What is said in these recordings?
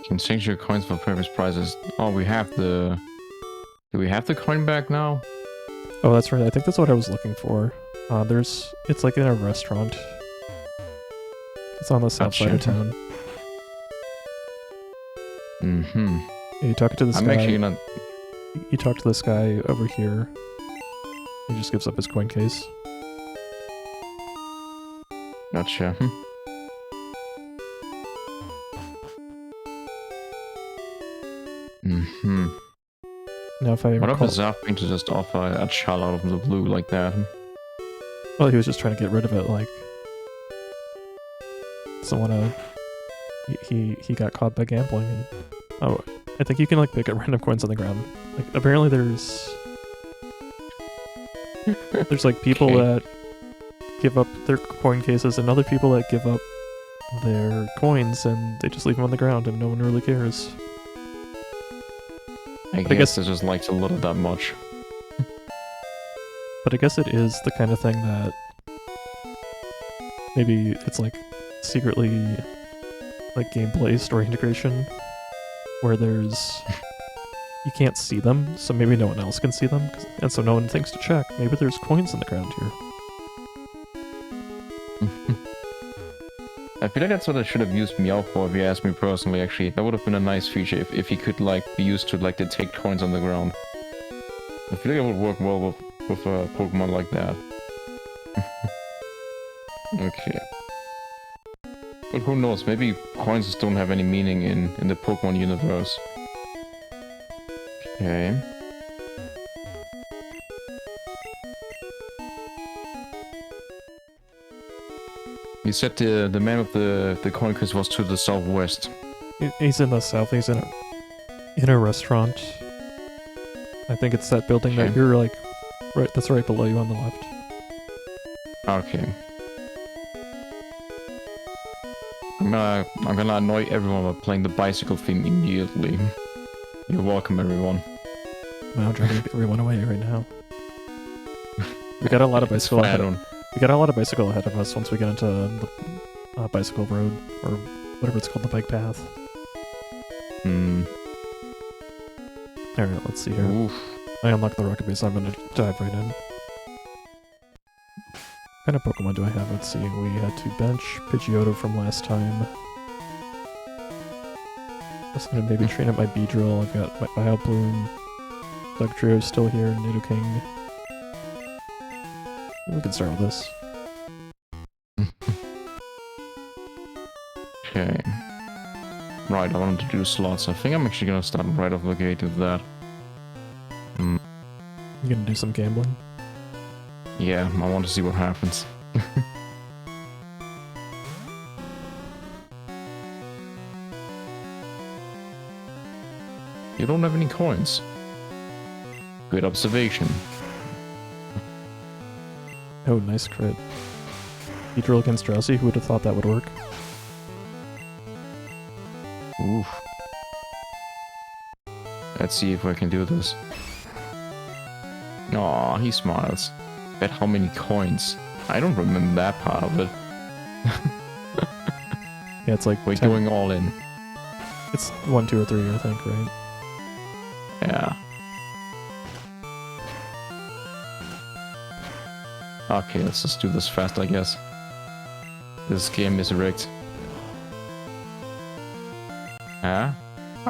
can exchange your coins for previous prizes. Oh, we have the... Do we have the coin back now? Oh, that's right. I think that's what I was looking for. It's like in a restaurant. It's on the south side of town. Mm-hmm. Yeah, you talk to this guy. I'm actually not... You talk to this guy over here. He just gives up his coin case. Gotcha. Mm-hmm. Now, if I What recall... if it's Zafing to just offer a chal out of the blue like that? Well, he was just trying to get rid of it, like... Doesn't wanna... He got caught by gambling, and... Oh, I think you can, like, pick up random coins on the ground. Like, apparently there's... There's, like, people that give up their coin cases and other people that give up their coins and they just leave them on the ground and no one really cares. I guess it just likes a little that much. But I guess it is the kind of thing that maybe it's like secretly like gameplay story integration where there's you can't see them, so maybe no one else can see them, and so no one thinks to check. Maybe there's coins in the ground here. I feel like that's what I should have used Meow for, if you ask me personally, actually. That would have been a nice feature if he could, like, be used to, like, detect coins on the ground. I feel like it would work well with a Pokemon like that. Okay. But who knows, maybe coins just don't have any meaning in the Pokemon universe. Okay. You said the man with the coin case was to the southwest. He's in the south. He's in a restaurant. I think it's that building that you're like right. That's right below you on the left. Okay. I'm gonna annoy everyone by playing the bicycle theme immediately. You're welcome, everyone. Wow, driving everyone away right now. We got a lot of bicycle ahead. We got a lot of bicycle ahead of us once we get into the bicycle road, or whatever it's called, the bike path. Alright, let's see here. Oof. I unlocked the rocket base, so I'm gonna dive right in. What kind of Pokemon do I have? Let's see, we had to bench Pidgeotto from last time. I was gonna maybe train up my Beedrill. I've got my Vileplume. Dugtrio's still here, Nidoking. We can start with this. Okay. Right, I wanted to do slots. I think I'm actually gonna start right off the gate with that. You gonna do some gambling? Yeah, I want to see what happens. You don't have any coins. Good observation. Oh, nice crit. Beedrill against Drowsy, who would have thought that would work? Oof. Let's see if I can do this. Aw, he smiles. Bet how many coins. I don't remember that part of it. Yeah, it's like... We're 10. going all in. It's 1, 2, or 3, I think, right? Yeah. Okay, let's just do this fast, I guess. This game is rigged. Huh?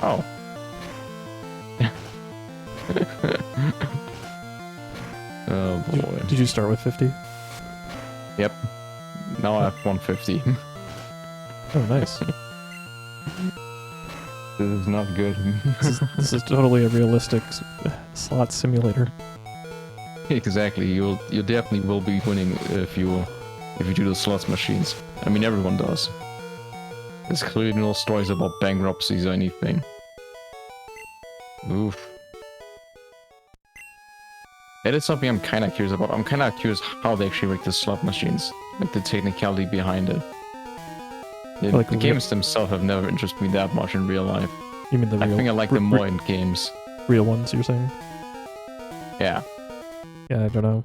Oh. Oh boy. Did you start with 50? Yep. Now I have 150. Oh, nice. This is not good. This is totally a realistic slot simulator. Exactly. You definitely will be winning if you do the slots machines. I mean, everyone does. There's clearly no stories about bankruptcies or anything. Oof. That is something I'm kind of curious about. I'm kind of curious how they actually rig the slot machines, like the technicality behind it. The games themselves have never interested me that much in real life. You mean the real? I think I like them more in games. Real ones, you're saying? Yeah. Yeah, I don't know.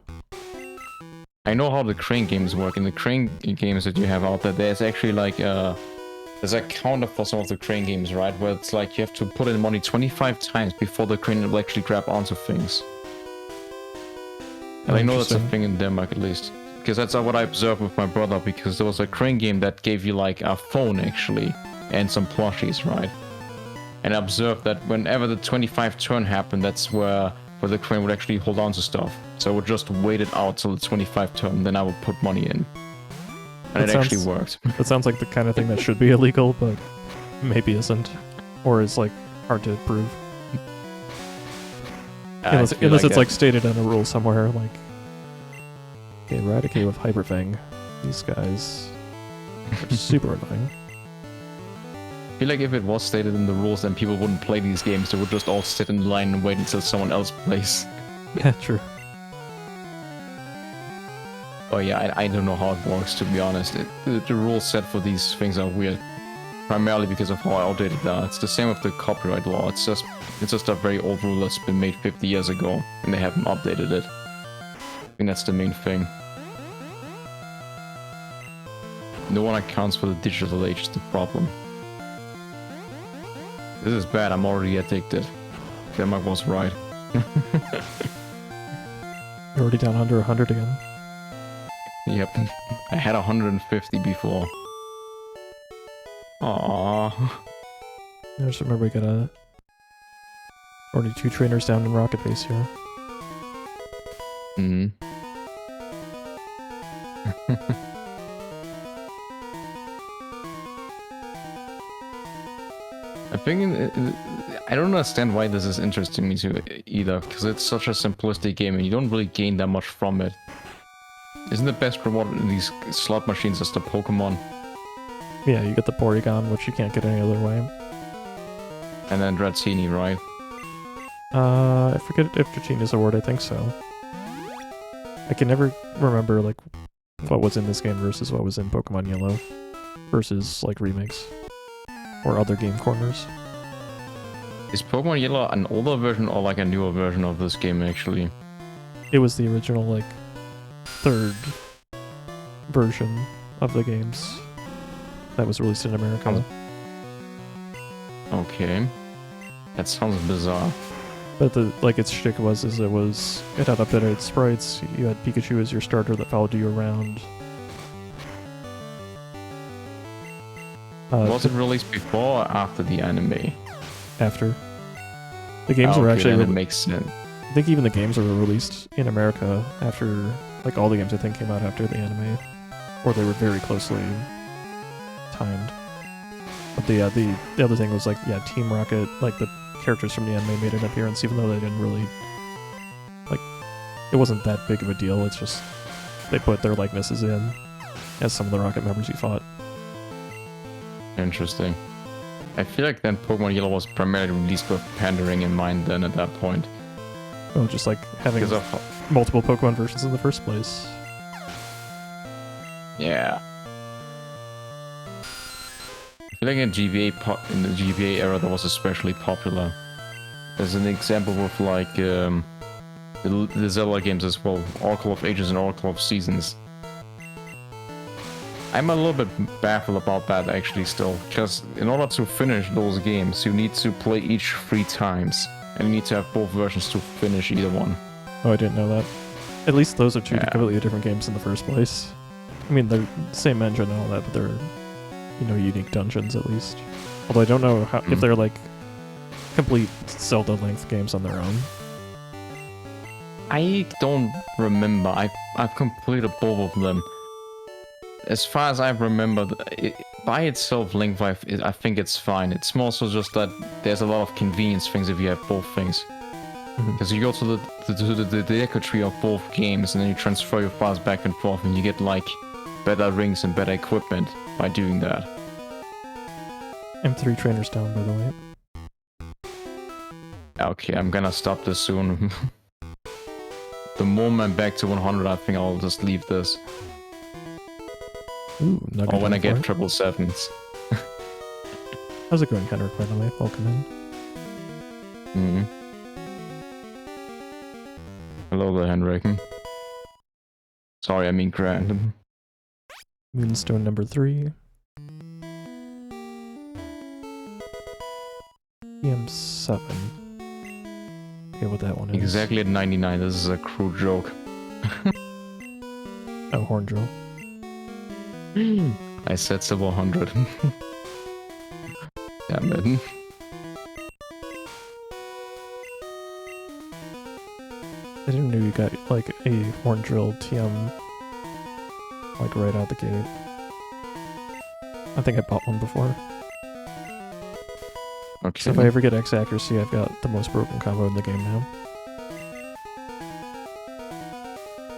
I know how the crane games work. In the crane games that you have out there, there's actually like there's a counter for some of the crane games, right? Where it's like you have to put in money 25 times before the crane will actually grab onto things. And I know that's a thing in Denmark at least. Because that's what I observed with my brother, because there was a crane game that gave you like a phone actually, and some plushies, right? And I observed that whenever the 25 turn happened, that's where the crane would actually hold on to stuff. So I would just wait it out till the 25 turn, then I would put money in. And it actually worked. That sounds like the kind of thing that should be illegal, but maybe isn't. Or is like hard to prove. Unless it's like stated in a rule somewhere, like, okay, eradicate with Hyperfang. These guys are super annoying. I feel like if it was stated in the rules, then people wouldn't play these games. They would just all sit in line and wait until someone else plays. Yeah, true. Oh yeah, I don't know how it works, to be honest. The rules set for these things are weird. Primarily because of how outdated they are. It's the same with the copyright law. It's just a very old rule that's been made 50 years ago, and they haven't updated it. I think that's the main thing. No one accounts for the digital age is the problem. This is bad, I'm already addicted. Denmark was right. You're already down under 100 again. Yep. I had 150 before. Aww. I just remember we got already 2 trainers down in Rocket Base here. Hmm. I think I don't understand why this is interesting me too either, because it's such a simplistic game and you don't really gain that much from it. Isn't the best reward in these slot machines just the Pokemon? Yeah, you get the Porygon, which you can't get any other way. And then Dratini, right? I forget if Dratini's a word, I think so. I can never remember, like, what was in this game versus what was in Pokemon Yellow. Versus, like, remakes. Or other game corners. Is Pokemon Yellow an older version or like a newer version of this game, actually? It was the original, like, 3rd version of the games that was released in America. Okay. That sounds bizarre. But its shtick was it had updated sprites, you had Pikachu as your starter that followed you around. Was it released before or after the anime? After. The games were actually... It makes sense. I think even the games were released in America after... Like, all the games, I think, came out after the anime. Or they were very closely timed. But the other thing was, like, yeah, Team Rocket, like, the characters from the anime made an appearance, even though they didn't really... Like, it wasn't that big of a deal, it's just... They put their likenesses in as some of the Rocket members you fought. Interesting. I feel like then Pokemon Yellow was primarily released with pandering in mind then at that point. Oh, just like having multiple Pokemon versions in the first place. Yeah. I feel like in the GBA era that was especially popular. There's an example with like the Zelda games as well, Oracle of Ages and Oracle of Seasons. I'm a little bit baffled about that actually still, because in order to finish those games, you need to play each 3 times, and you need to have both versions to finish either one. Oh, I didn't know that. At least those are 2 completely different games in the first place. I mean, they're the same engine and all that, but they're, you know, unique dungeons at least. Although I don't know how, if they're like complete Zelda-length games on their own. I don't remember. I've completed both of them. As far as I remember, by itself, Link Life, I think it's fine. It's more so just that there's a lot of convenience things if you have both things. Because you go to the deco tree of both games, and then you transfer your files back and forth, and you get like better rings and better equipment by doing that. I'm 3 trainers down, by the way. Okay, I'm gonna stop this soon. The moment I'm back to 100, I think I'll just leave this. Ooh, or when I get 777s. How's it going, Henrik, by the way? Welcome in. Hello there, Henrik. Sorry, I mean Grant. Moonstone number 3. TM7. Okay, what that one is. Exactly at 99. This is a crude joke. Oh, horn drill. I said silver 100. Damn it. I didn't know you got like a horn drill TM like right out the gate. I think I bought one before. Okay. So if I ever get X accuracy, I've got the most broken combo in the game now.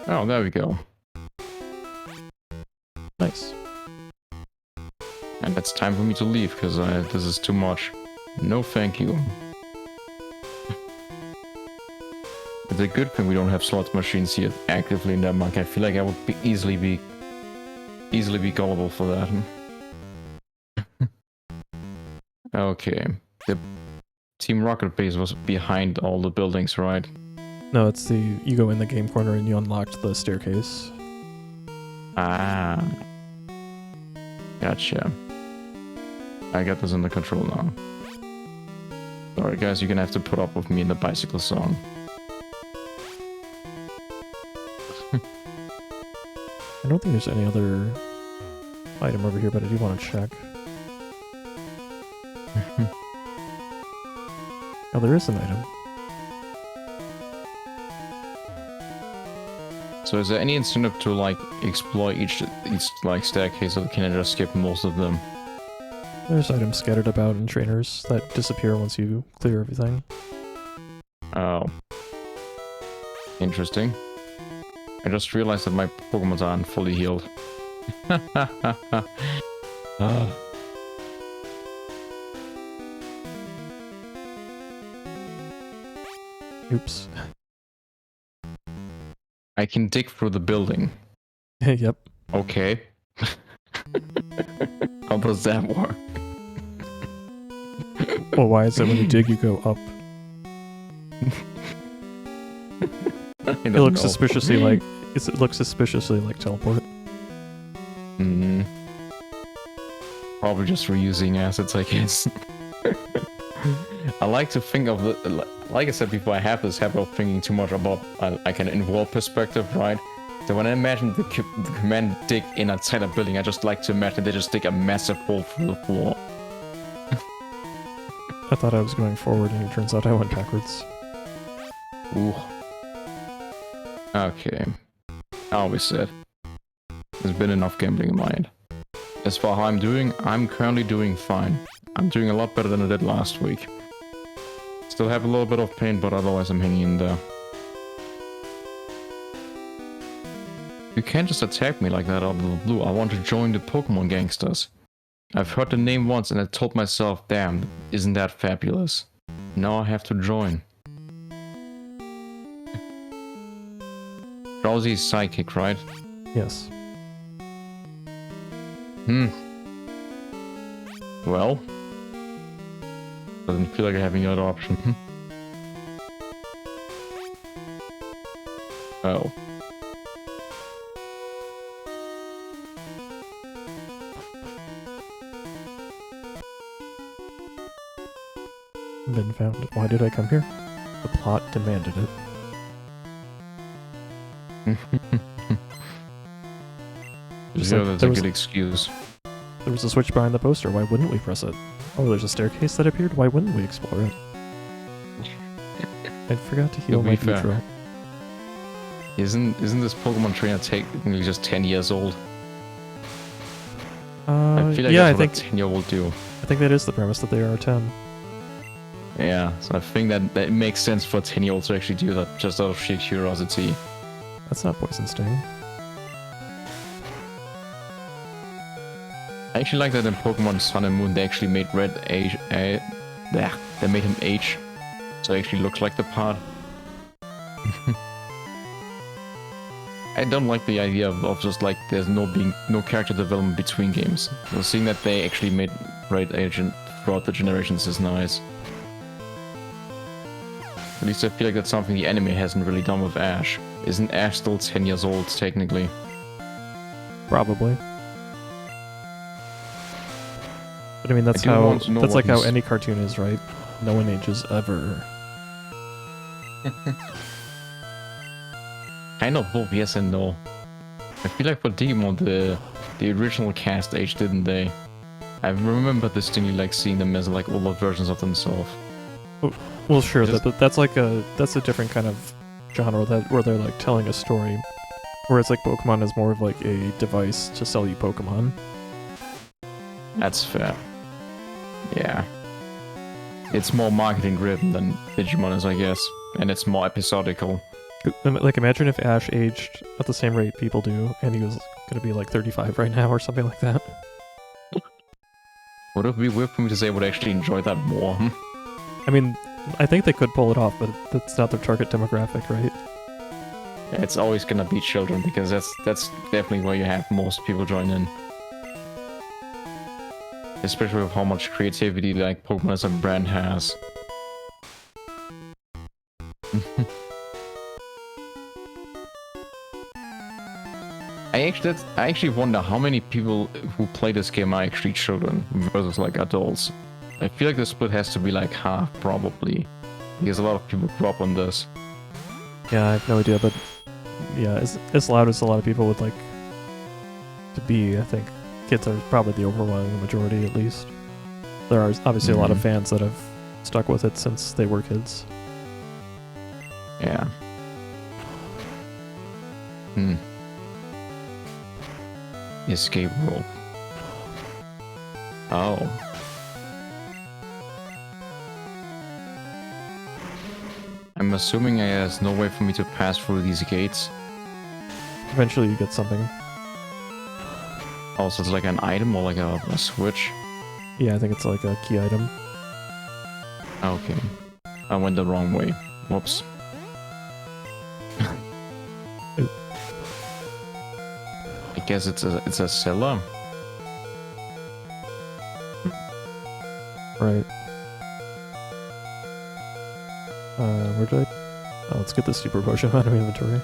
Oh, there we go. Nice. And it's time for me to leave, because this is too much. No thank you. It's a good thing we don't have slot machines here actively in that monk. I feel like I would be easily be gullible for that. Okay. The Team Rocket base was behind all the buildings, right? No, it's you go in the game corner and you unlocked the staircase. Ah. Gotcha. I got this under control now. Sorry guys, you're gonna have to put up with me in the bicycle song. I don't think there's any other item over here, but I do want to check. Oh, there is an item. So is there any incentive to like explore each like staircase, or can I just skip most of them? There's items scattered about in trainers that disappear once you clear everything. Oh. Interesting. I just realized that my Pokemon aren't fully healed. Oops. I can dig through the building. Yep. Okay. How does that work? Well, why is it when you dig you go up? It looks suspiciously like it looks suspiciously like teleport. Hmm. Probably just reusing assets, I guess. I like to think of the, like I said before, I have this habit of thinking too much about like an in-world perspective, right? So when I imagine the command dig in outside a building, I just like to imagine they just dig a massive hole through the floor. I thought I was going forward, and it turns out I went backwards. Ooh. Okay. I always said. There's been enough gambling in my end. As for how I'm doing, I'm currently doing fine. I'm doing a lot better than I did last week. Still have a little bit of pain, but otherwise I'm hanging in there. You can't just attack me like that out of the blue. I want to join the Pokemon gangsters. I've heard the name once and I told myself, damn, isn't that fabulous? Now I have to join. Drowsy is psychic, right? Yes. Well, doesn't feel like I have any other option. Oh. Been found. Why did I come here? The plot demanded it. Just Yeah, like, that's a good excuse. There was a switch behind the poster. Why wouldn't we press it? Oh, there's a staircase that appeared. Why wouldn't we explore it? I forgot to heal To be my fair. neutral. Isn't this Pokemon trainer technically just 10 years old? I I feel like yeah, I that's think what a 10-year-old do. I think that is the premise, that they are 10. Yeah, so I think that makes sense for a 10-year-old to actually do that just out of sheer curiosity. That's not Poison Sting. I actually like that in Pokemon Sun and Moon they actually made Red age. They made him age, so it actually looks like the part. I don't like the idea of just like there's no character development between games. So seeing that they actually made Red age throughout the generations is nice. At least I feel like that's something the anime hasn't really done with Ash. Isn't Ash still 10 years old technically? Probably. But I mean, that's I do want to know that's what like how he's- any cartoon is, right? No one ages ever. Kind of both yes and no. I feel like for Digimon, the original cast aged, didn't they? I remember distinctly like seeing them as like older versions of themselves. Well, sure, Just- that's a different kind of genre where they're like telling a story. Whereas like Pokemon is more of like a device to sell you Pokemon. That's fair. Yeah. It's more marketing driven than Digimon is, I guess. And it's more episodical. Like imagine if Ash aged at the same rate people do, and he was gonna be like 35 right now or something like that. Would it be weird for me to say I would actually enjoy that more? I mean, I think they could pull it off, but that's not their target demographic, right? Yeah, it's always gonna be children because that's definitely where you have most people join in. Especially with how much creativity like Pokemon as a brand has. I actually wonder how many people who play this game are actually children versus like adults. I feel like the split has to be like half probably, because a lot of people grew up on this. Yeah, I have no idea, but yeah, as loud as a lot of people would like to be, I think kids are probably the overwhelming majority at least. There are obviously a lot of fans that have stuck with it since they were kids. Yeah. Hmm. Escape rope. Oh. I'm assuming there's no way for me to pass through these gates. Eventually you get something. Also, it's like an item or like a switch. Yeah, I think it's like a key item. Okay. I went the wrong way. Whoops. I guess it's a cellar. Right. Where did I... Oh, let's get this super potion out of my inventory.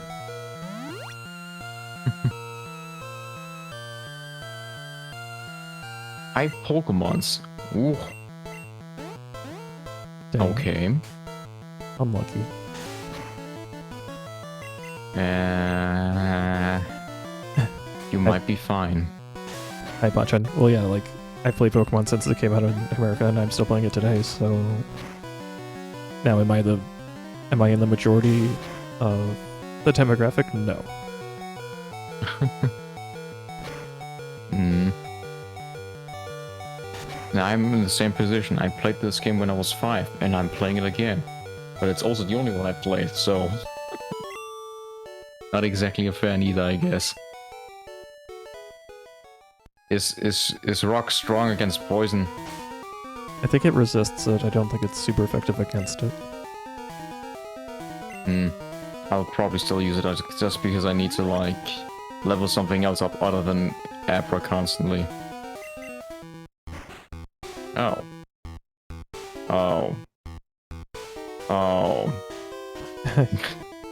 Five Pokemons. Ooh. Dang, Okay. unlucky. You might be fine. Hi, Bachan. Well, yeah, like, I've played Pokemon since it came out in America, and I'm still playing it today, so... Now, am I in the majority of the demographic? No. Hmm. Now I'm in the same position. I played this game when I was 5, and I'm playing it again. But it's also the only one I played, so... Not exactly a fan either, I guess. Is rock strong against poison? I think it resists it. I don't think it's super effective against it. I'll probably still use it just because I need to, like, level something else up other than Abra constantly. Oh. Oh. Oh.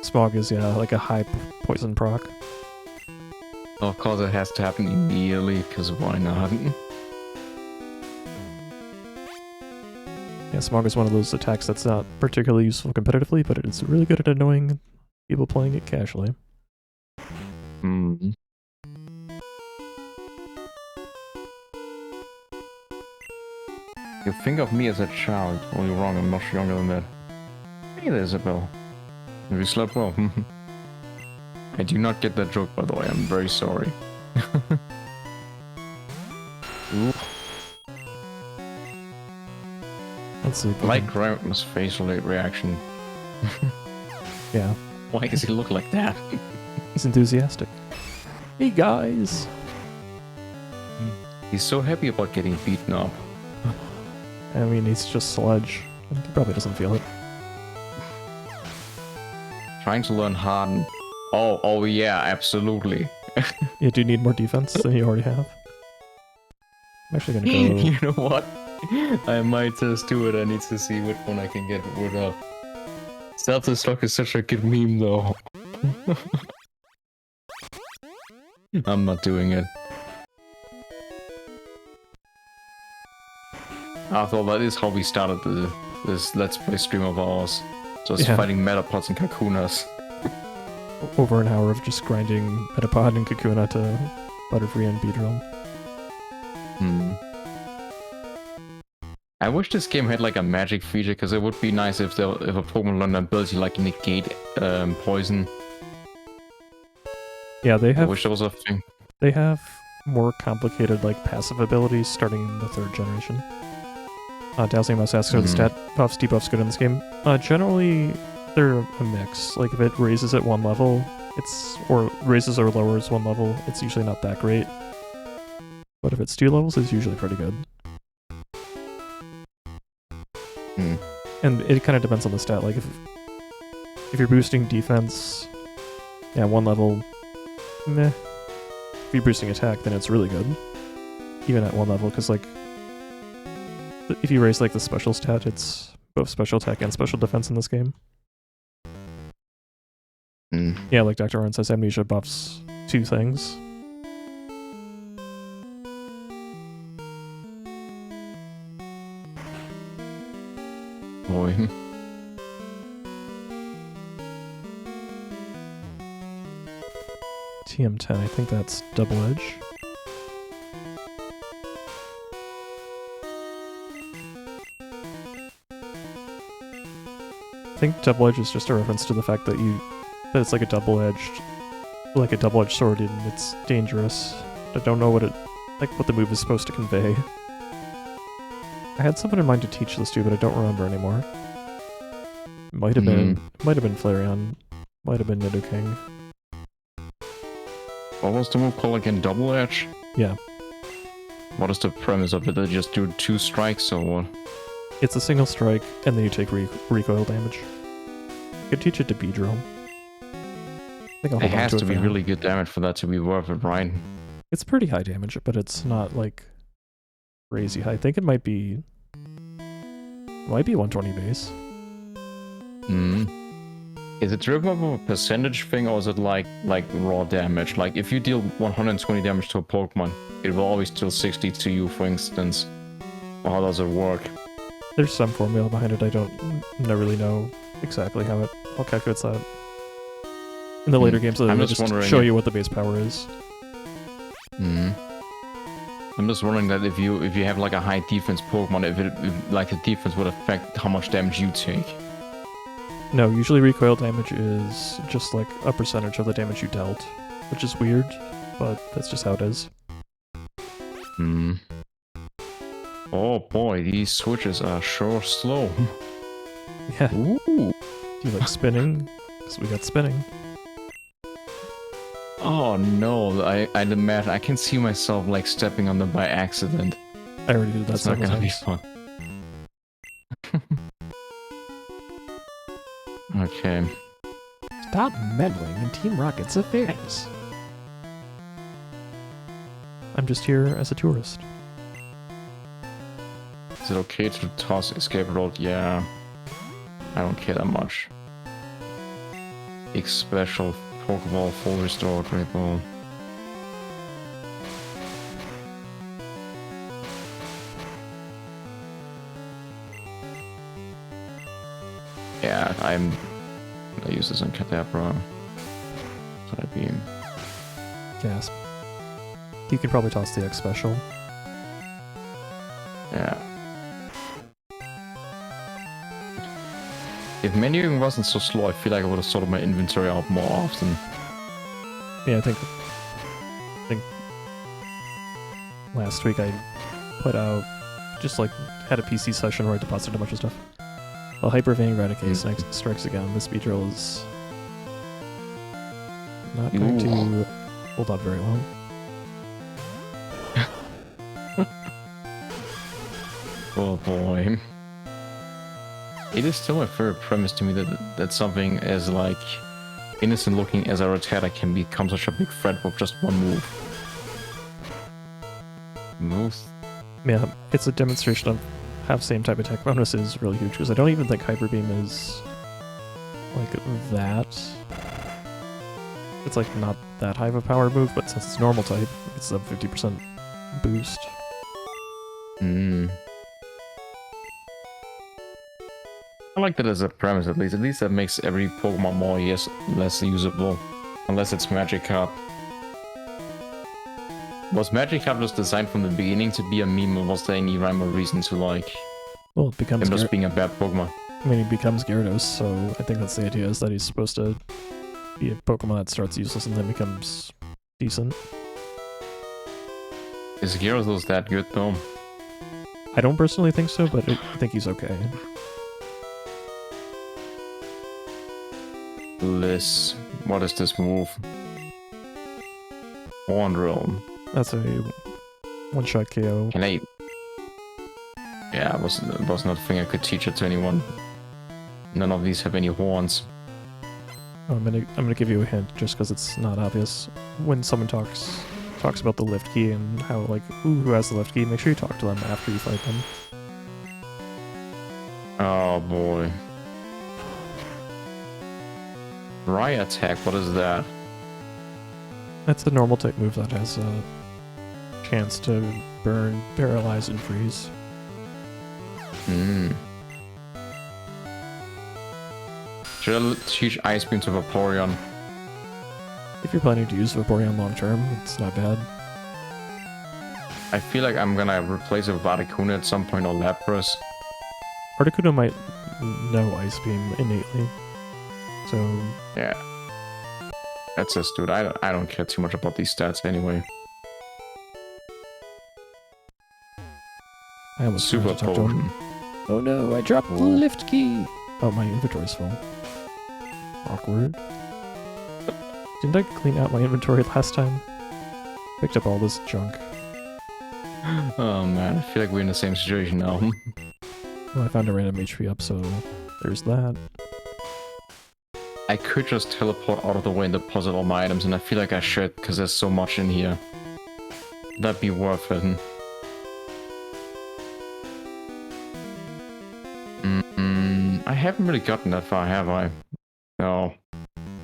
Smog is, yeah, like a high poison proc. Of course it has to happen immediately, because why not? Yeah, Smog is one of those attacks that's not particularly useful competitively, but it's really good at annoying people playing it casually. Hmm. You think of me as a child. Well, you're wrong, I'm much younger than that. Hey there, Isabel. Have you slept well? I do not get that joke, by the way. I'm very sorry. Ooh. Let's see. I like Grandma's facial reaction. Yeah, Why does he look like that? he's enthusiastic. Hey guys! He's so happy about getting beaten up. I mean, he's just sludge. He probably doesn't feel it. Trying to learn Harden. Oh yeah, absolutely. Yeah, do you need more defense than you already have? I'm actually gonna go... You know what? I might just do it. I need to see which one I can get rid of. Self-destruct is such a good meme, though. I'm not doing it. After all, that is how we started the this Let's Play stream of ours. Just Yeah. fighting Metapods and Kakunas. Over an hour of just grinding Metapod and Kakuna to Butterfree and Beedrill. I wish this game had like a magic feature, because it would be nice if a Pokemon learned an ability like negate poison. Yeah, they I have wish that was a thing. they have more complicated like passive abilities starting in the 3rd generation. Dowsing Mouse asks, are the stat buffs, debuffs good in this game? Generally, they're a mix. Like if it raises at one level, or raises or lowers one level, it's usually not that great. But if it's 2 levels, it's usually pretty good. And it kind of depends on the stat. Like if you're boosting defense, yeah, 1 level, meh. If you're boosting attack, then it's really good, even at 1 level. Because like, if you raise like the special stat, it's both special attack and special defense in this game. Yeah, like Dr. Oren says, amnesia buffs 2 things. Boy. TM10, I think that's double edge. I think double edge is just a reference to the fact that it's like a double-edged sword and it's dangerous. I don't know what the move is supposed to convey. I had someone in mind to teach this to, but I don't remember anymore. Might have been Flareon, might have been Nidoking. What was the move called again? Double Edge? Yeah. What is the premise of it? They just do 2 strikes or what? It's a single strike, and then you take recoil damage. You could teach it to Beedrill. I think I'll hold It on has to to it be for now. really good damage for that to be worth it, right? It's pretty high damage, but it's not like crazy high. I think it might be 120 base. Is it driven by a percentage thing, or is it like raw damage? Like if you deal 120 damage to a Pokemon, it will always deal 60 to you, for instance. Or how does it work? There's some formula behind it. I don't really know exactly how it all calculates that. In the later games, they'll just show you what the base power is. I'm just wondering that if you have like a high defense Pokemon, if like the defense would affect how much damage you take. No, usually recoil damage is just like a percentage of the damage you dealt, which is weird, but that's just how it is. Oh boy, these switches are sure slow. Yeah. Ooh. Do you like spinning? Because we got spinning. Oh no, I'd imagine I can see myself like stepping on them by accident. I already did that That's not several gonna be times. fun. Okay. Stop meddling in Team Rocket's affairs. I'm just here as a tourist. Is it okay to toss escape road? Yeah. I don't care that much. Big special Pokeball, full restore, Great Ball. Yeah, I use this on Kadabra. Side beam. Gasp. You could probably toss the X special. Yeah. If menuing wasn't so slow, I feel like I would have sorted my inventory out more often. Yeah, I think last week I put out, just like had a PC session where I deposited a bunch of stuff. Well, Hyper Vein Eradicate next strikes again. This Beedrill is not going to hold on very long. Oh boy. It is still my favorite premise to me that something as like innocent looking as a Rattata can become such a big threat with just one move. Yeah, it's a demonstration of how same type attack bonus is really huge, because I don't even think Hyper Beam is like that. It's like not that high of a power move, but since it's normal type, it's a 50% boost. I like that as a premise at least. At least that makes every Pokemon more less usable. Unless it's Magikarp. Was Magikarp just designed from the beginning to be a meme, or was there any rhyme or reason to like Well, it becomes him just being a bad Pokemon? I mean, he becomes Gyarados, so I think that's the idea, is that he's supposed to be a Pokemon that starts useless and then becomes decent. Is Gyarados that good though? I don't personally think so, but I think he's okay. Bliss. What is this move? Horn Drill. That's a one-shot KO. Can I? Yeah, it was not a thing I could teach it to anyone. None of these have any horns. Oh, I'm gonna give you a hint just because it's not obvious. When someone talks about the lift key and how like who has the lift key, make sure you talk to them after you fight them. Oh boy. Dry attack. What is that? That's a normal type move that has a chance to burn, paralyze, and freeze. Hmm. Should I teach Ice Beam to Vaporeon? If you're planning to use Vaporeon long term, it's not bad. I feel like I'm gonna replace it with Articuno at some point or Lapras. Articuno might know Ice Beam innately, so Yeah. That's just, dude. I don't care too much about these stats anyway. I almost Super forgot to talk to him. Potion. Oh no, I dropped the lift key! Oh, my inventory's full. Awkward. Didn't I clean out my inventory last time? Picked up all this junk. Oh man, I feel like we're in the same situation now. Well, I found a random HP up, so there's that. I could just teleport out of the way and deposit all my items, and I feel like I should, because there's so much in here. That'd be worth it. I haven't really gotten that far, have I? No.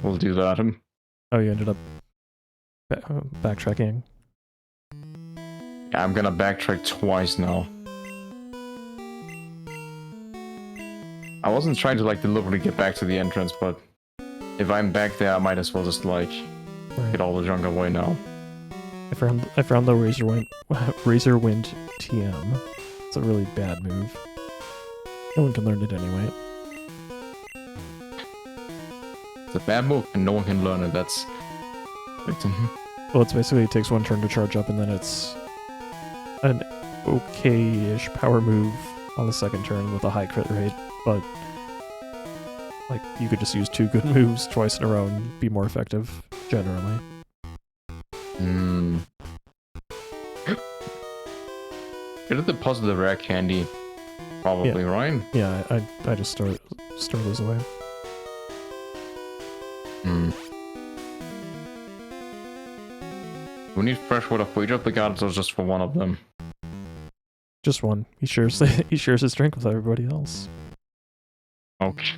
We'll do that. Oh, you ended up backtracking. Yeah, I'm gonna backtrack twice now. I wasn't trying to like deliberately get back to the entrance, but if I'm back there, I might as well just like get all the junk away now. I found the Razorwind TM. It's a really bad move. No one can learn it anyway. It's a bad move, and no one can learn it. That's. Well, it's basically it takes one turn to charge up, and then it's an okay-ish power move on the second turn with a high crit rate, but like you could just use two good moves twice in a row and be more effective generally. Hmm. Get a deposit the rare candy. Probably, Yeah. right? Yeah, I just store those away. Hmm. We need freshwater for each of the gardens or just for one of them? Just one. He shares his drink with everybody else. Okay.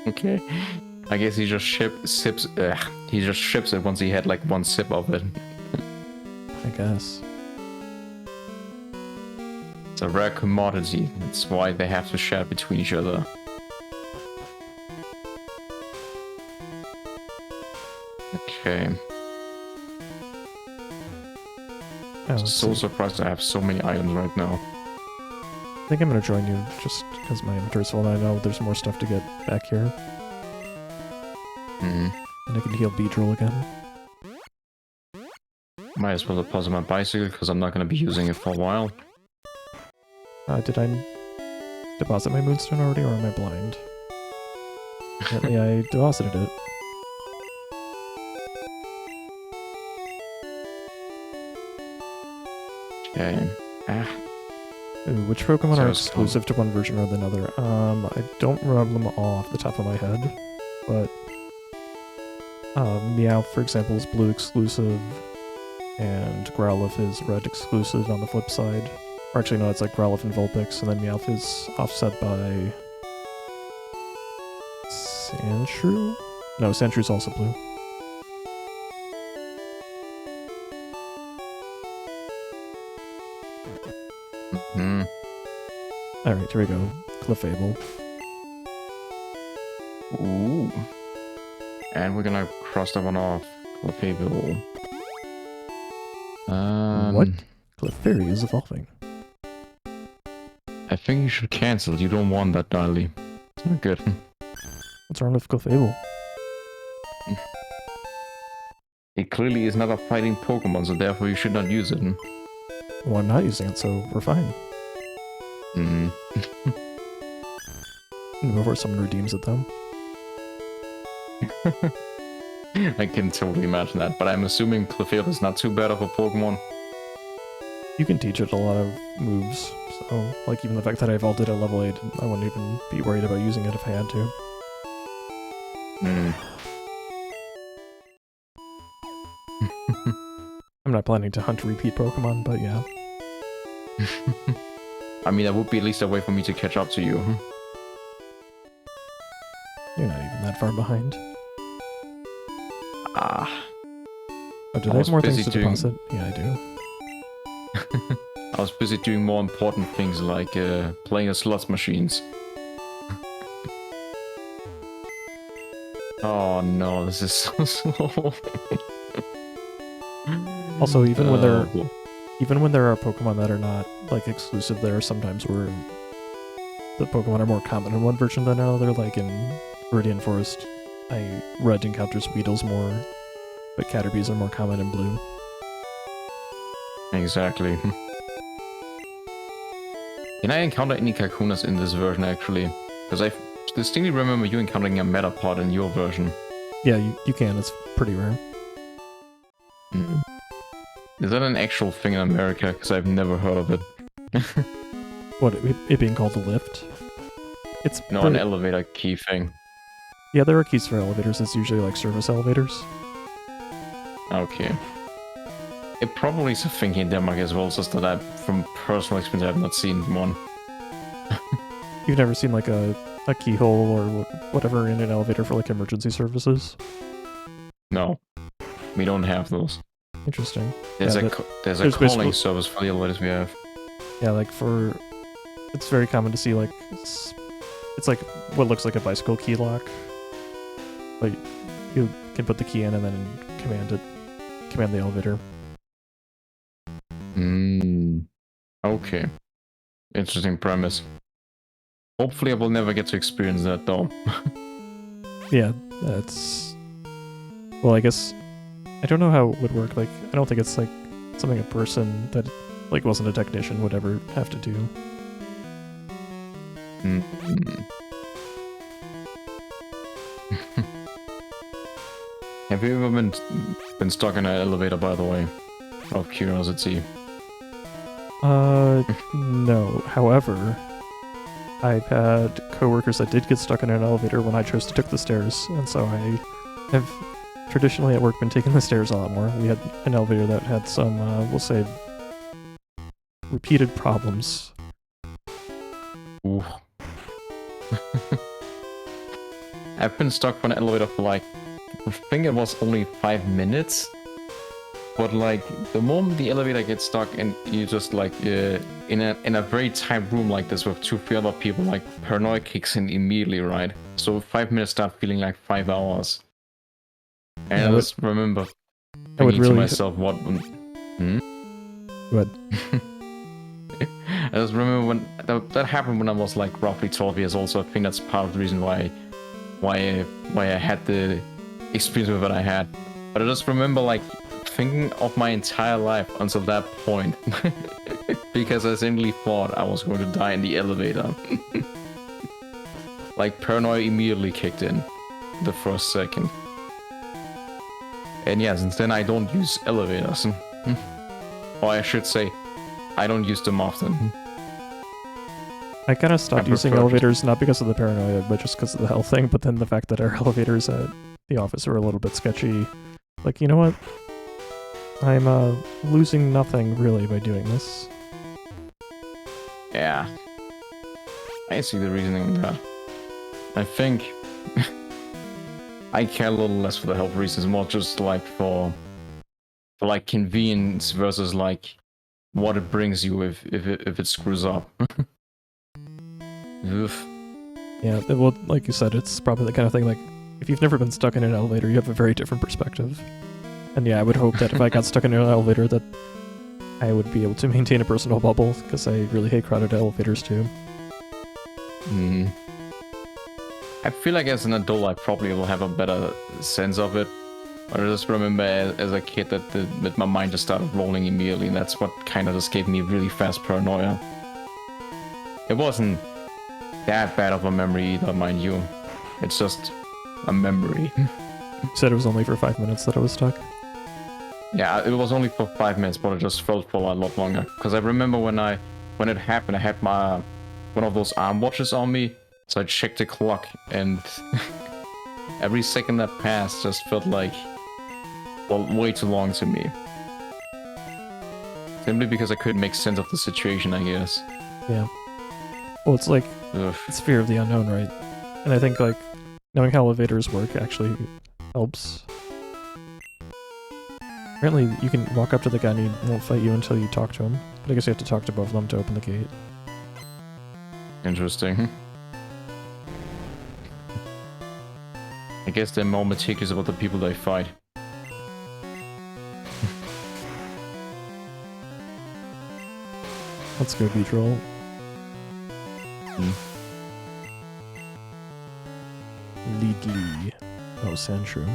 Okay. I guess he just ships it once he had like one sip of it. I guess. It's a rare commodity. That's why they have to share between each other. Okay. Oh, I'm so surprised I have so many items right now. I think I'm gonna join you just because my inventory's full and I know there's more stuff to get back here. Hmm. And I can heal Beedrill again. Might as well deposit my bicycle because I'm not going to be using it for a while. Did I deposit my Moonstone already, or am I blind? Apparently I deposited it. Okay. Ooh, which Pokemon So are it's exclusive to one version or another? I don't remember them all off the top of my head, but Meowth, for example, is blue exclusive, and Growlithe is red exclusive on the flip side. Or actually, no, it's like Growlithe and Vulpix, and then Meowth is offset by Sandshrew? No, Sandshrew is also blue. Hmm. Alright, here we go. Clefable. Ooh. And we're gonna cross that one off. Clefable. What? Clefairy is evolving. I think you should cancel. You don't want that, Darley. It's not good. What's wrong with Clefable? It clearly is not a fighting Pokemon, so therefore you should not use it. Well, I'm not using it, so we're fine. Before someone redeems it, though. I can totally imagine that, but I'm assuming Clefable is not too bad of a Pokemon. You can teach it a lot of moves, so, like, even the fact that I evolved it at level 8, I wouldn't even be worried about using it if I had to. I'm not planning to hunt repeat Pokemon, but yeah. I mean, that would be at least a way for me to catch up to you. You're not even that far behind. Ah. Oh, do they have more things to deposit? Yeah, I do. I was busy doing more important things like playing the slots machines. Oh no, this is so slow. Also, even when there are Pokemon that are not like exclusive, there are sometimes where the Pokemon are more common in one version than another. Like in Viridian Forest, Red encounters Weedles more, but Caterpies are more common in Blue. Exactly. Can I encounter any Kakunas in this version actually? Because I distinctly remember you encountering a Metapod in your version. Yeah, you can. It's pretty rare. Is that an actual thing in America? Because I've never heard of it. What, it being called a lift? It's no, an elevator key thing. Yeah, there are keys for elevators. It's usually like service elevators. Okay. It probably is a thing in Denmark as well, just that from personal experience, I have not seen one. You've never seen like a keyhole or whatever in an elevator for like emergency services? No. We don't have those. Interesting. There's yeah, there's a calling service for the elevators we have. Yeah, like it's very common to see like it's like what looks like a bicycle key lock. Like you can put the key in and then command the elevator. Okay. Interesting premise. Hopefully I will never get to experience that though. Yeah, that's... Well, I guess... I don't know how it would work. Like, I don't think it's like something a person that like wasn't a technician would ever have to do. Have you ever been stuck in an elevator, by the way? Out of curiosity. No. However, I've had coworkers that did get stuck in an elevator when I chose to take the stairs, and so I have traditionally at work been taking the stairs a lot more. We had an elevator that had some, we'll say, repeated problems. Ooh. I've been stuck for an elevator for like, I think it was only 5 minutes. But like, the moment the elevator gets stuck and you just like, in a very tight room like this with 2-3 other people, like paranoia kicks in immediately, right? So 5 minutes start feeling like 5 hours. And yeah, I just remember thinking to myself, what... What? I just remember when that happened when I was like roughly 12 years old, so I think that's part of the reason why I had the experience with what I had. But I just remember like thinking of my entire life until that point. Because I simply thought I was going to die in the elevator. Like paranoia immediately kicked in the first second. And yeah, since then I don't use elevators. Or I should say, I don't use them often. I kind of stopped using elevators, not because of the paranoia, but just because of the health thing, but then the fact that our elevators at the office are a little bit sketchy. Like, you know what? I'm losing nothing, really, by doing this. Yeah. I see the reasoning there. I think... I care a little less for the health reasons, more just like for like convenience versus like what it brings you if it screws up. Oof. Yeah, well, like you said, it's probably the kind of thing like, if you've never been stuck in an elevator, you have a very different perspective. And yeah, I would hope that if I got stuck in an elevator that I would be able to maintain a personal bubble, because I really hate crowded elevators too. Hmm. I feel like as an adult I probably will have a better sense of it. But I just remember as a kid that my mind just started rolling immediately, and that's what kind of just gave me really fast paranoia. It wasn't that bad of a memory either, mind you. It's just a memory. You said it was only for 5 minutes that I was stuck? Yeah, it was only for 5 minutes, but it just felt for a lot longer. Because I remember when it happened, I had my one of those arm watches on me, so I checked the clock, and every second that passed just felt like, well, way too long to me. Simply because I couldn't make sense of the situation, I guess. Yeah. Well, it's like, Ugh. it's fear of the unknown, right? And I think, like, knowing how elevators work actually helps. Apparently, you can walk up to the guy and he won't fight you until you talk to him. But I guess you have to talk to both of them to open the gate. Interesting. I guess they're more meticulous about the people they fight. Let's go beach roll. Leadly. Oh, Sandshrew.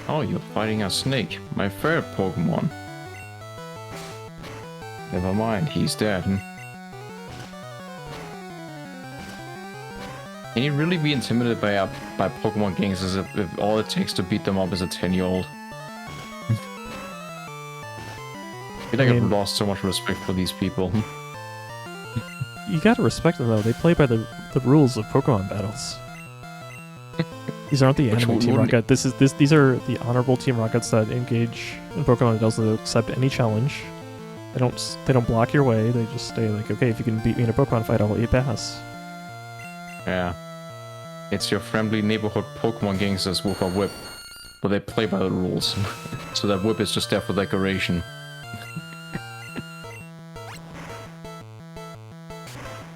Oh, you're fighting a snake, my favorite Pokemon. Never mind, he's dead. Can you really be intimidated by Pokemon games as if all it takes to beat them up is a 10-year-old? I feel like I've lost so much respect for these people. You gotta respect them though, they play by the rules of Pokemon battles. These aren't the anime Team Rocket. These are the honorable Team Rockets that engage in Pokemon battles that accept any challenge. They don't block your way, they just stay like, okay, if you can beat me in a Pokemon fight, I'll let you pass. Yeah. It's your friendly neighborhood Pokemon gangsters with a whip. But they play by the rules. So that whip is just there for decoration.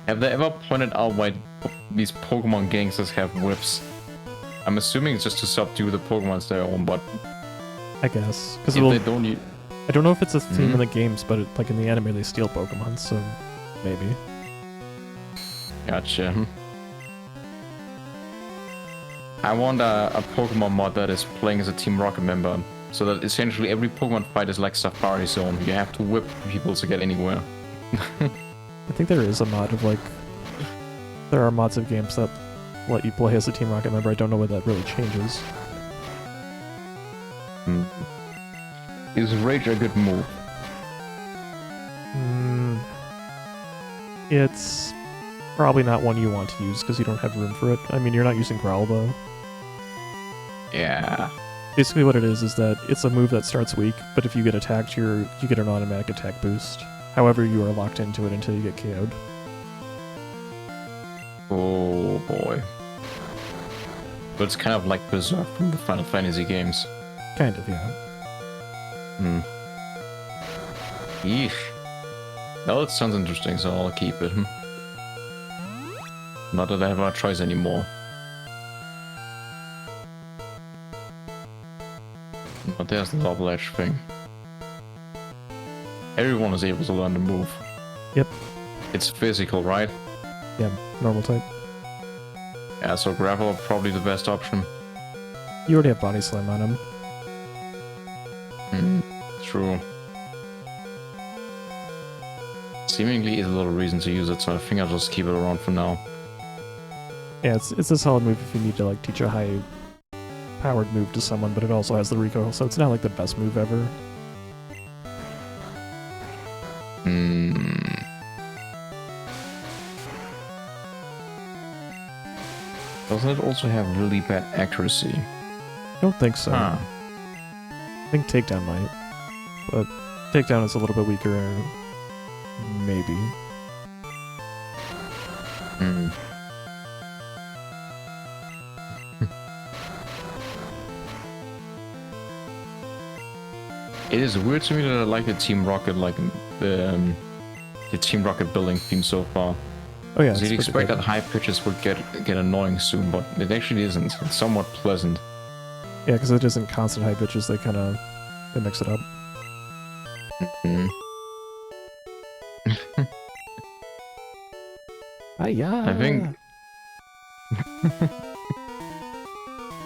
Have they ever pointed out why these Pokemon gangsters have whips? I'm assuming it's just to subdue the Pokemons they own, but I guess. Because they don't I don't know if it's a theme in the games, but like in the anime they steal Pokemon, so maybe. Gotcha. I want a Pokemon mod that is playing as a Team Rocket member, so that essentially every Pokemon fight is like Safari Zone. You have to whip people to get anywhere. I think there is a mod of like... There are mods of games that let you play as a Team Rocket member. I don't know what that really changes. Is Rage a good move? It's probably not one you want to use because you don't have room for it. I mean, you're not using Growl though. Yeah. Basically what it is that it's a move that starts weak, but if you get attacked, you get an automatic attack boost. However, you are locked into it until you get KO'd. Oh boy. But it's kind of like Berserk from the Final Fantasy games. Kind of, yeah. Yeesh. Well, it sounds interesting, so I'll keep it. Not that I have a choice anymore. But there's the double edge thing. Everyone is able to learn the move. Yep. It's physical, right? Yeah, normal type. Yeah, so Gravel are probably the best option. You already have Body Slam on him. True. Seemingly is a little reason to use it, so I think I'll just keep it around for now. Yeah, it's a solid move if you need to like teach a high powered move to someone, but it also has the recoil, so it's not like the best move ever. Doesn't it also have really bad accuracy? I don't think so. Huh. I think Takedown might. But Takedown is a little bit weaker, maybe. It is weird to me that I like the Team Rocket, like the the Team Rocket building theme so far. Oh yeah, So you'd expect that high pitches would get annoying soon, but it actually isn't. It's somewhat pleasant. Yeah, because it isn't constant high pitches. They mix it up. Mm-hmm. Yeah.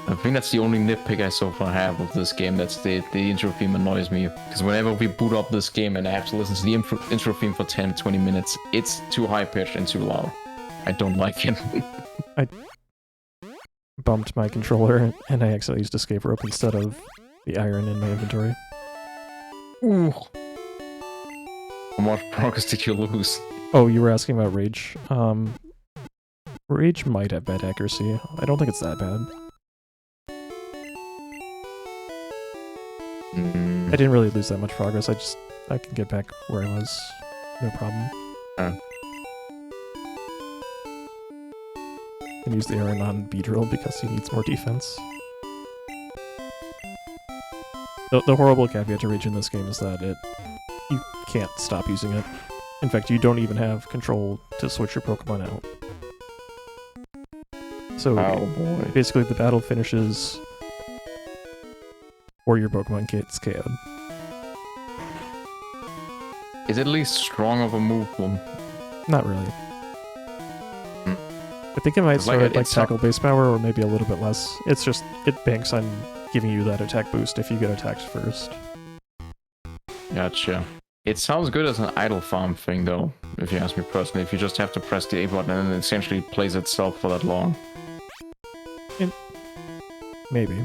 I think that's the only nitpick I so far have of this game. That's the intro theme annoys me. Because whenever we boot up this game and I have to listen to the intro theme for 10-20 minutes, it's too high-pitched and too loud. I don't like it. I bumped my controller and I accidentally used escape rope instead of the iron in my inventory. Ooh. How much progress did you lose? Oh, you were asking about Rage. Rage might have bad accuracy. I don't think it's that bad. I didn't really lose that much progress. I can get back where I was. No problem. And use the iron on B-Drill because he needs more defense. The horrible caveat to Rage in this game is that you can't stop using it. In fact, you don't even have control to switch your Pokemon out. So basically the battle finishes or your Pokemon gets KO'd. Is it at least strong of a move? Not really. I think it might start at like tackle base power or maybe a little bit less. It's just, it banks on giving you that attack boost if you get attacked first. Gotcha. It sounds good as an idle farm thing though, if you ask me personally. If you just have to press the A button and it essentially plays itself for that long. Maybe.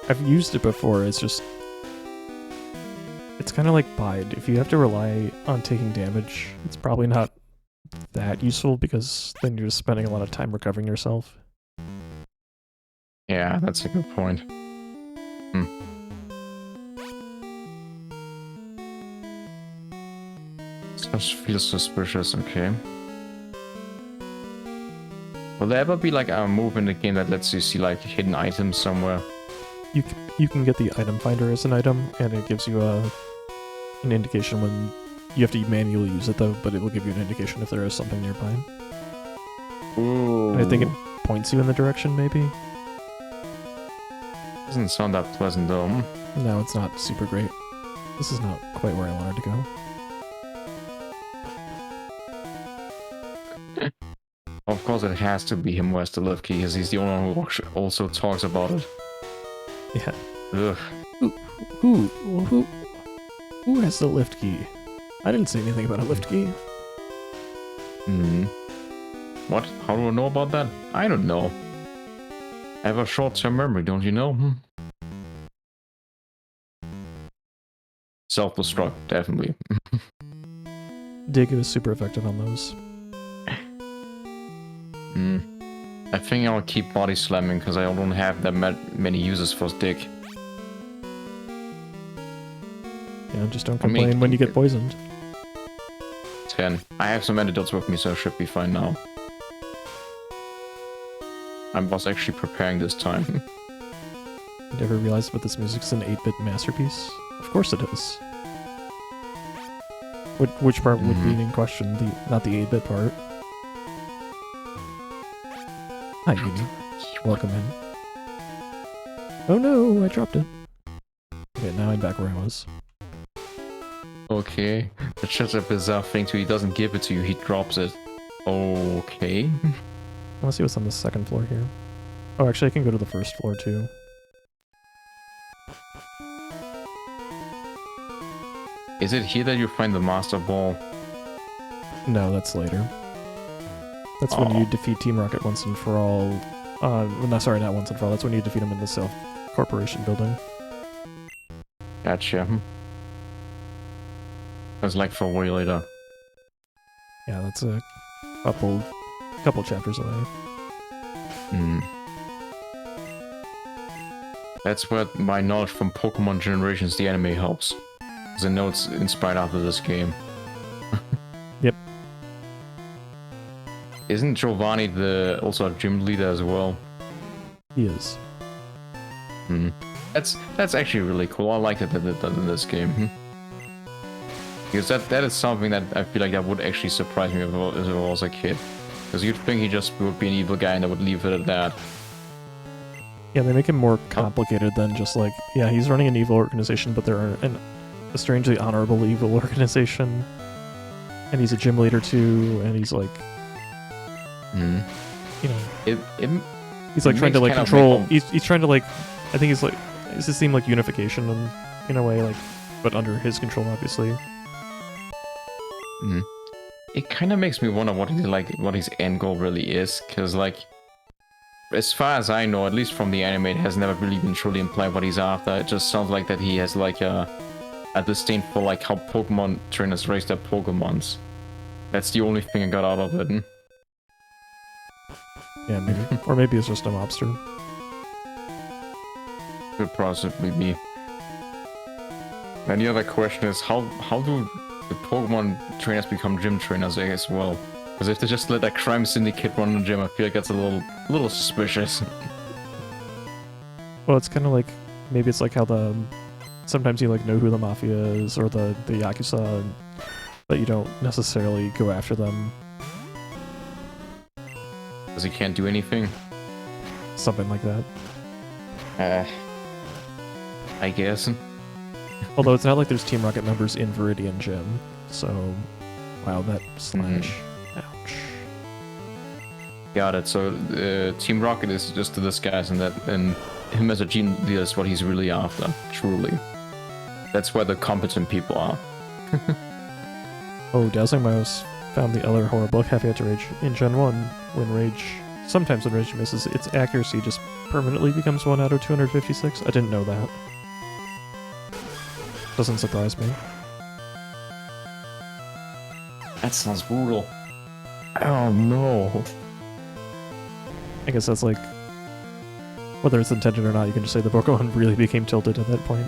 I've used it before, it's just... It's kind of like Bide. If you have to rely on taking damage, it's probably not that useful because then you're just spending a lot of time recovering yourself. Yeah, that's a good point. This feels suspicious, okay. Will there ever be like a move in the game that lets you see like hidden items somewhere? You can get the item finder as an item, and it gives you an indication when you have to manually use it though, but it will give you an indication if there is something nearby. Ooh. And I think it points you in the direction, maybe? Doesn't sound that pleasant though. No, it's not super great. This is not quite where I wanted to go. Of course it has to be him who has the lift key, because he's the only one who also talks about it. Yeah. Ugh. Who has the lift key? I didn't say anything about a lift key. What? How do I know about that? I don't know. I have a short-term memory, don't you know? Self-destruct, definitely. Dig is super effective on those. I think I'll keep body slamming because I don't have that many uses for Dig. Yeah, just don't complain when you get poisoned. 10. I have some antidotes with me, so I should be fine now. I was actually preparing this time. You ever realized that this music's an 8-bit masterpiece? Of course it is. Which part would be in question? Not the 8-bit part. Hi, Uni. Welcome in. Oh no, I dropped it. Okay, now I'm back where I was. Okay. It's just a bizarre thing too. He doesn't give it to you, he drops it. Okay. I want to see what's on the second floor here. Oh, actually I can go to the first floor too. Is it here that you find the Master Ball? No, that's later. That's when you defeat Team Rocket once and for all. No, sorry, not once and for all. That's when you defeat him in the Self Corporation building. Gotcha. That's like for way later. Yeah, that's a couple chapters away. That's where my knowledge from Pokemon Generations, the anime, helps. Because I know it's inspired after this game. Yep. Isn't Giovanni also a gym leader as well? He is. That's actually really cool. I like that they did that in this game. Because that is something that I feel like that would actually surprise me if I was a kid. Because you'd think he just would be an evil guy and I would leave it at that. Yeah, they make him more complicated than just like, yeah, he's running an evil organization, but they're a strangely honorable evil organization. And he's a gym leader too, and he's like, you know, he's like trying to like control. He's trying to like, I think he's like, it just seemed like unification in a way, like, but under his control, obviously. It kind of makes me wonder what his end goal really is, because like, as far as I know, at least from the anime, it has never really been truly implied what he's after. It just sounds like that he has like a disdain for like how Pokemon trainers raise their Pokemons. That's the only thing I got out of it. Yeah, maybe. Or maybe it's just a mobster. Could possibly be. And the other question is, how do the Pokemon trainers become gym trainers as well? Because if they just let a crime syndicate run the gym, I feel like that's a little suspicious. Well, it's kind of like, maybe it's like how sometimes you like know who the Mafia is, or the Yakuza, but you don't necessarily go after them. Because he can't do anything? Something like that. I guess. Although it's not like there's Team Rocket members in Viridian Gym, so... Wow, that slash. Ouch. Got it. So Team Rocket is just a disguise, and him as a gym leader is what he's really after. Truly, that's where the competent people are. Oh, Dazzling Mouse found the other horrible caveat to Rage. In Gen 1, sometimes when Rage misses, its accuracy just permanently becomes 1 out of 256. I didn't know that. Doesn't surprise me. That sounds brutal. Oh no. I guess that's like, whether it's intended or not, you can just say the Pokemon really became tilted at that point.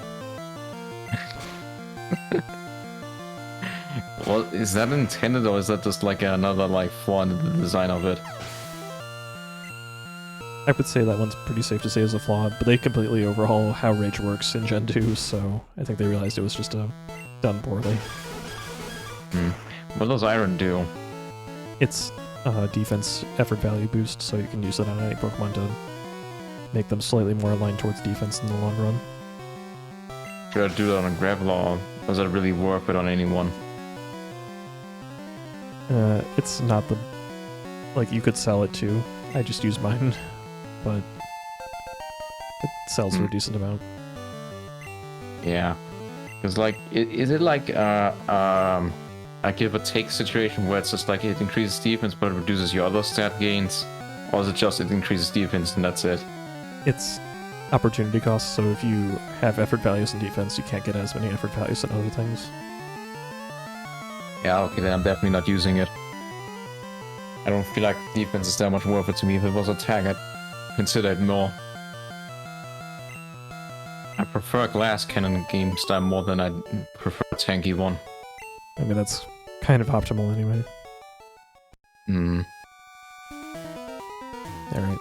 Well, is that intended, or is that just like another like flaw in the design of it? I would say that one's pretty safe to say is a flaw, but they completely overhaul how Rage works in Gen 2, so I think they realized it was just done poorly. What does Iron do? It's a defense effort value boost, so you can use it on any Pokemon to make them slightly more aligned towards defense in the long run. Should I do that on Graveler, or is that really worth it on anyone? It's not the... Like, you could sell it too. I just use mine, but it sells for a decent amount. Yeah. Because, like, is it like a give or take situation where it's just like it increases defense but it reduces your other stat gains? Or is it just it increases defense and that's it? It's opportunity cost, so if you have effort values in defense, you can't get as many effort values in other things. Yeah, okay, then I'm definitely not using it. I don't feel like defense is that much worth it to me. If it was attack, I'd consider it more. I prefer a glass cannon game style more than I prefer a tanky one. I mean, that's kind of optimal anyway. Alright.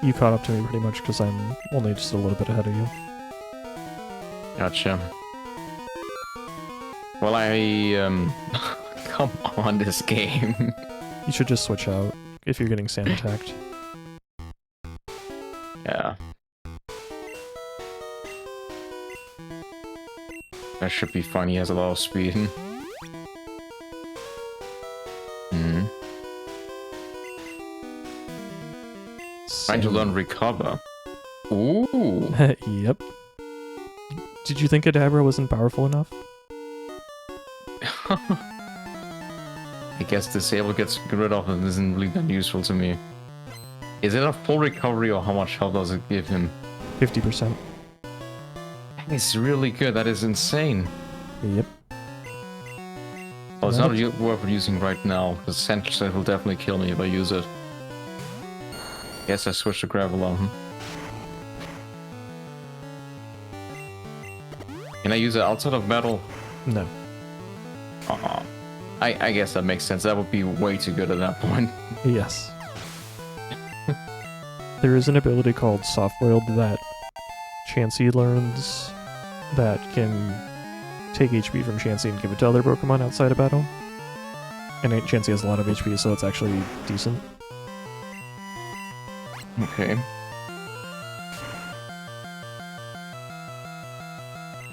You caught up to me pretty much because I'm only just a little bit ahead of you. Gotcha. Well, come on, this game. You should just switch out if you're getting sand attacked. Yeah. That should be fun, he has a lot of speed. Trying to learn Recover. Ooh! Yep. Did you think Kadabra wasn't powerful enough? I guess Disable gets rid of it isn't really that useful to me. Is it a full recovery or how much health does it give him? 50%. That is really good, that is insane. Yep. Oh, it's not worth using right now, because Sand will definitely kill me if I use it. Guess I switched to Gravelon. Can I use it outside of battle? No. I guess that makes sense. That would be way too good at that point. Yes. There is an ability called Soft Boiled that Chansey learns that can take HP from Chansey and give it to other Pokemon outside of battle. And Chansey has a lot of HP, so it's actually decent. Okay.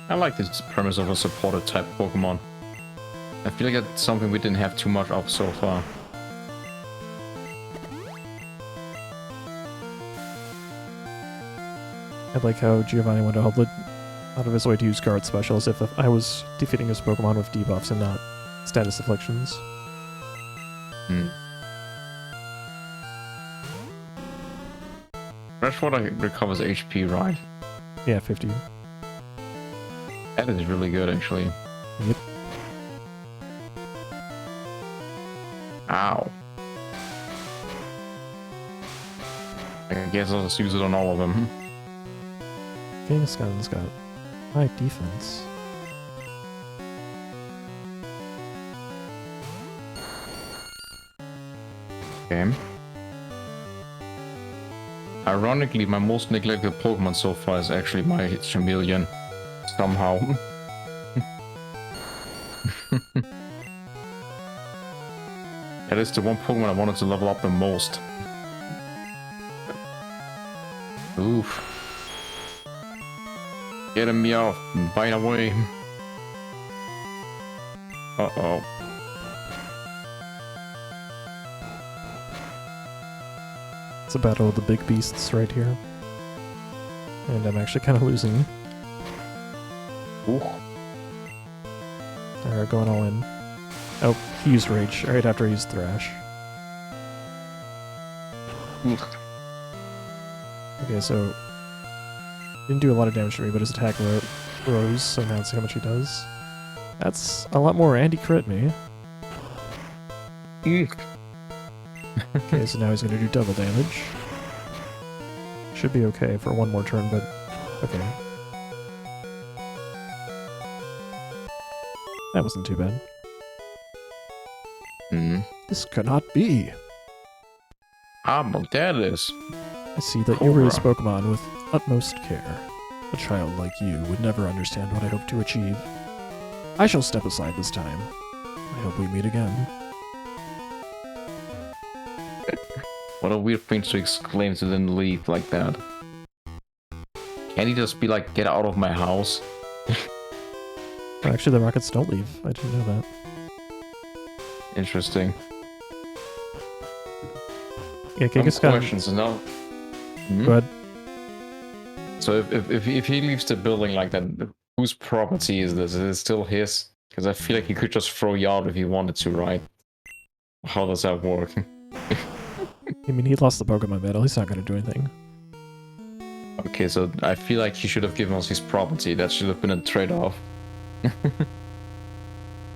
I like this premise of a supported type Pokemon. I feel like that's something we didn't have too much of so far. I like how Giovanni went out of his way to use Guard Special as if I was defeating his Pokemon with debuffs and not status afflictions. Hmm. Freshwater recovers HP, right? Yeah, 50. That is really good, actually. Yep. Ow. I guess I'll just use it on all of them. Kangaskhan's got high defense. Okay. Ironically, my most neglected Pokemon so far is actually my Chameleon. Somehow. That is the one Pokemon I wanted to level up the most. Oof. Get him, Meowth. Bite away. Uh-oh. It's a battle of the big beasts right here. And I'm actually kind of losing. Ooh. Alright, going all in. Oh, he used Rage right after he used Thrash. Ooh. Okay, so didn't do a lot of damage to me, but his attack rose, so now let's see how much he does. That's a lot more anti-crit me. Okay, so now he's gonna do double damage. Should be okay for one more turn, but okay. That wasn't too bad. Hmm. This cannot be. Ah, but that is. I see that you raise Pokemon with utmost care. A child like you would never understand what I hope to achieve. I shall step aside this time. I hope we meet again. What a weird thing to exclaim to then leave like that. Can't he just be like, get out of my house? Oh, actually, the rockets don't leave. I didn't know that. Interesting. Yeah, Kangaskhan. Questions now. Hmm? Go ahead. So if he leaves the building like that, whose property is this? Is it still his? Because I feel like he could just throw you out if he wanted to, right? How does that work? I mean, he lost the Pokemon battle. He's not going to do anything. Okay, so I feel like he should have given us his property. That should have been a trade-off.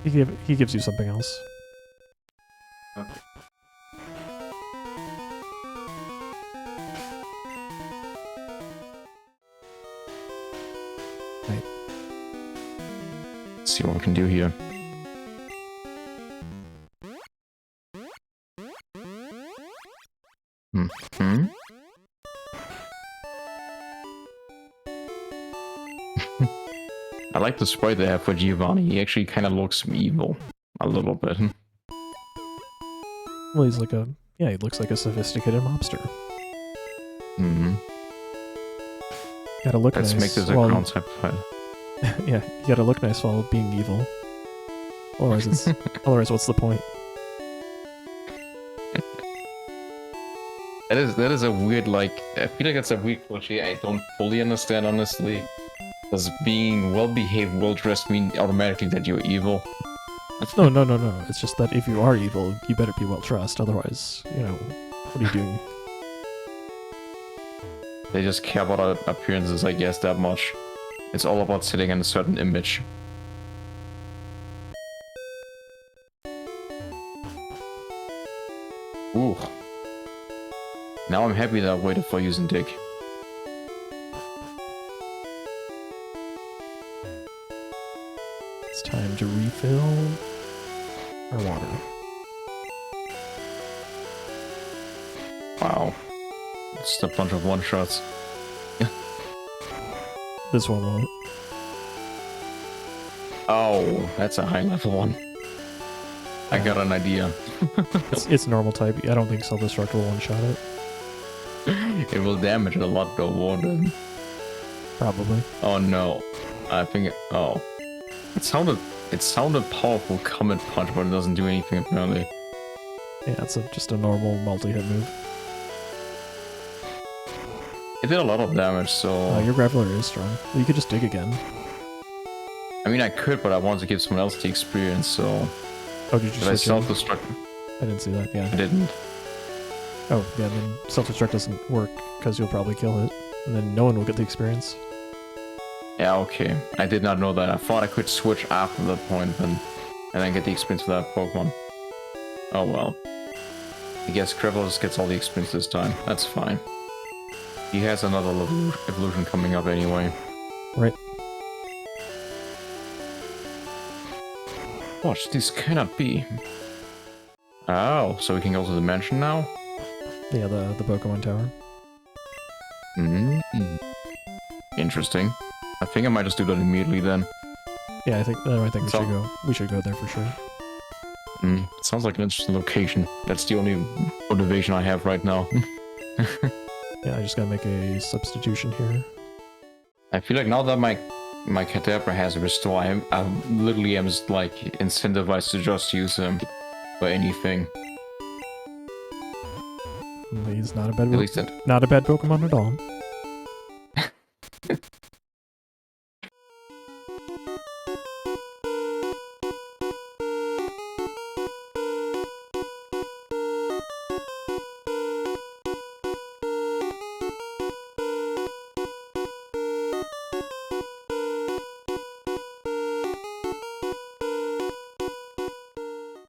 He gives you something else. Okay. Right. Let's see what we can do here. Hmm? I like the sprite they have for Giovanni. He actually kind of looks evil. A little bit. Well, he's like he looks like a sophisticated mobster. Hmm. Gotta look Let's nice. make this a while- concept file. Yeah, you gotta look nice while being evil. Otherwise, what's the point? That is a weird, like, I feel like that's a weird cliche I don't fully understand, honestly. Does being well-behaved, well-dressed mean automatically that you're evil? No. It's just that if you are evil, you better be well-dressed. Otherwise, what are you doing? They just care about our appearances, I guess, that much. It's all about sitting in a certain image. Ooh. Now I'm happy that I waited for using Dig. It's time to refill our water. Wow. Just a bunch of one-shots. This one won't. Oh, that's a high level one. I got an idea. It's normal type. I don't think self-destruct will one-shot it. It will damage it a lot though, won't it? Probably. Oh no. I think it... Oh. It sounded powerful Comet Punch, but it doesn't do anything apparently. Yeah, it's just a normal multi-hit move. It did a lot of damage, so... Your Graveler is strong. You could just dig again. I mean, I could, but I wanted to give someone else the experience, so... Oh, did you Did I switch in? self-destruct? I didn't see that, yeah. I didn't. Oh, yeah, then self-destruct doesn't work, because you'll probably kill it. And then no one will get the experience. Yeah, okay. I did not know that. I thought I could switch after that point and then get the experience for that Pokemon. Oh well. I guess Clefable just gets all the experience this time. That's fine. He has another evolution coming up anyway. Right. Watch, this cannot be. Oh, so we can go to the mansion now? Yeah, the Pokemon Tower. Interesting. I think I might just do that immediately then. Yeah, I think we should go there for sure. Sounds like an interesting location. That's the only motivation I have right now. Yeah, I just gotta make a substitution here. I feel like now that my Kadabra has a restore, I literally am just like incentivized to just use him for anything. He's not a bad At least not a bad Pokemon at all.